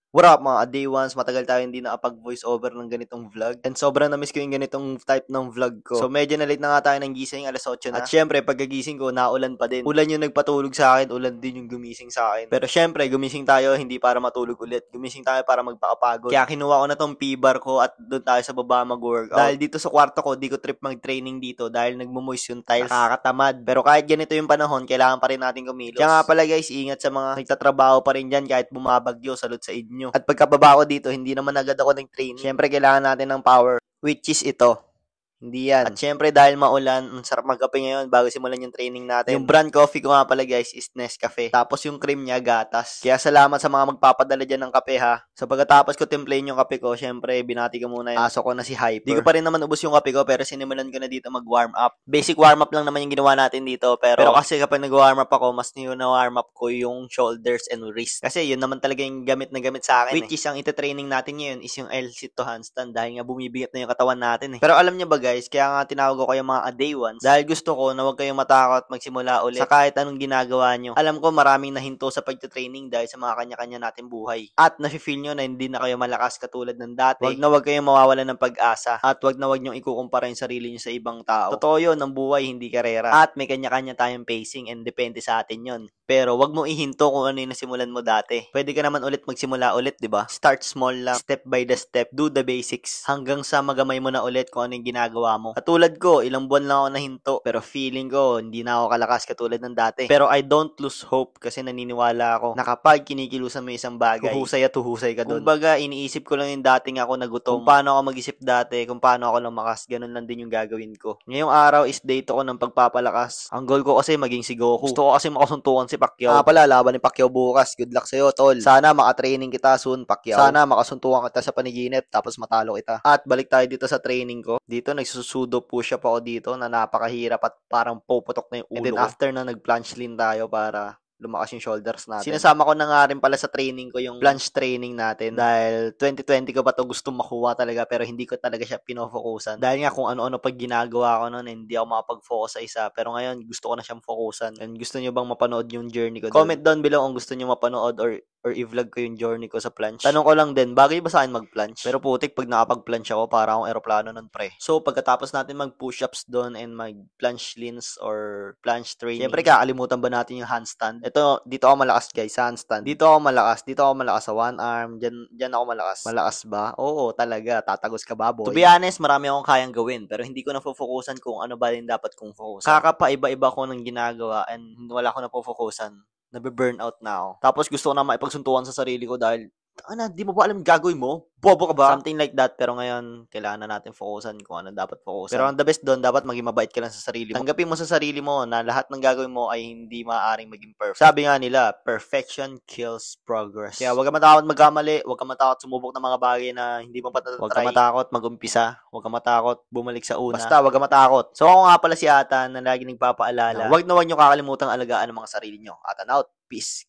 What up mga day ones, matagal tayo hindi nakapag-voice over ng ganitong vlog. And sobrang na-miss ko yung ganitong type ng vlog ko. So medyo na late na nga tayo ng gising, alas 8 na. At syempre, pagkagising ko, naulan pa din. Ulan yung nagpatulog sa akin, ulan din yung gumising sa akin. Pero syempre, gumising tayo hindi para matulog ulit. Gumising tayo para magpakapagod. Kaya kinuha ko na tong P-bar ko at doon tayo sa baba mag-workout. Dahil dito sa kwarto ko, di ko trip mag-training dito dahil nagmumoist yung tiles. Nakakatamad. Pero kahit ganito yung panahon, kailangan pa rin natin kumilos. Kaya nga pala guys, ingat sa mga nagtatrabaho pa rin dyan kahit bumabagyo, salud sa inyo. At pagkababa ko dito, hindi naman agad ako nag-training. Siyempre, kailangan natin ng power, which is ito. Hindi yan. At syempre, dahil maulan, ang sarap magkape ngayon bago simulan yung training natin. Yung brand coffee ko nga pala guys is Nescafe. Tapos yung cream niya, gatas. Kaya salamat sa mga magpapadala dyan ng kape ha. So pagkatapos ko templayin yung kape ko, syempre, binati ko muna yung aso ko na si Hyper. Di ko pa rin naman ubos yung kape ko, pero sinimulan ko na dito mag-warm up. Basic warm up lang naman yung ginawa natin dito. Pero kasi kapag nag-warm up ako, mas na-warm up ko yung shoulders and wrist. Kasi yun naman talaga yung gamit na gamit sa akin. Which is, ang ite-training natin ngayon is yung L-sit to handstand dahil nga bumibigat na yung katawan natin eh. Pero alam niyo ba guys, kaya nga tinawag ko kayo mga day ones dahil gusto ko na huwag kayong matakot magsimula ulit sa kahit anong ginagawa nyo. Alam ko maraming nahinto sa pagte-training dahil sa mga kanya-kanya natin buhay. At nafe-feel nyo na hindi na kayo malakas katulad ng dati. Huwag kayong mawawalan ng pag-asa at huwag nyo ikukumpara yung sarili nyo sa ibang tao. Totoo yun, ang buhay hindi karera. At may kanya-kanya tayong pacing and depende sa atin yun. Pero wag mo ihinto kung ano yung nasimulan mo dati. Pwede ka naman ulit magsimula ulit, 'di ba? Start small lang, step by the step, do the basics hanggang sa magamay mo na ulit kung ano yung ginagawa mo. Katulad ko, ilang buwan lang ako nahinto, pero feeling ko hindi na ako kalakas katulad ng dati. Pero I don't lose hope kasi naniniwala ako na kapag kinikilusan mo isang bagay, huhusay at huhusay ka doon. Kumbaga, iniisip ko lang yung dating ako nagutom. Kung paano ako mag-isip dati, kung paano ako lumakas, ganun lang din yung gagawin ko. Ngayong araw is day to ko ng pagpapalakas. Ang goal ko kasi maging si Goku. Gusto ko kasi makasuntukan si Pacquiao. Pala, laban ni Pacquiao bukas. Good luck sa'yo, tol. Sana makatraining kita soon, Pacquiao. Sana makasuntukan kita sa paniginip tapos matalo kita. At balik tayo dito sa training ko. Dito, nagsusudo push up ako dito na napakahirap at parang puputok na yung ulo. And then after na nag-planche lean tayo para lumakas yung shoulders natin. Sinasama ko na nga rin pala sa training ko yung planche training natin dahil 2020 ko pa to gusto makuha talaga pero hindi ko talaga siya pinofokusan. Dahil nga kung ano-ano pag ginagawa ko noon hindi ako makapag-focus sa isa pero ngayon gusto ko na siyang fokusan. And gusto niyo bang mapanood yung journey ko? Comment down below kung gusto niyo mapanood or i-vlog ko yung journey ko sa planche. Tanong ko lang din, bagay ba sa akin mag-planche? Pero putik, pag nakapag-planche ako, para akong aeroplano nun, pre. So, pagkatapos natin mag-push-ups doon and mag-planche leans or planche training, syempre, kakalimutan ba natin yung handstand? Ito, dito ako malakas, guys, sa handstand. Dito ako malakas sa one arm. Diyan ako malakas. Malakas ba? Oo, talaga. Tatagos ka ba, boy? To be honest, marami akong kayang gawin, pero hindi ko na-focusan kung ano ba din dapat kong focusan. Kakapaiba-iba ko ng ginagawa and wala ko na-focusan. Nabe-burnout na ako. Tapos gusto ko na maipagsuntukan sa sarili ko dahil di mo ba alam gagawin mo? Bobo ka ba? Something like that. Pero ngayon, kailangan na natin focusan kung ano dapat focusan. Pero ang the best doon, dapat maging mabait ka lang sa sarili mo. Tanggapin mo sa sarili mo na lahat ng gagawin mo ay hindi maaaring maging perfect. Sabi nga nila, perfection kills progress. Kaya huwag ka matakot magkamali, huwag ka matakot sumubok ng mga bagay na hindi mo patatry. Huwag ka matakot mag-umpisa, huwag ka matakot bumalik sa una. Basta, huwag ka matakot. So ako nga pala si Atan na lagi nagpapaalala, huwag na huwag nyo kakalimutang alagaan ang mga sarili nyo. Atan out. Peace.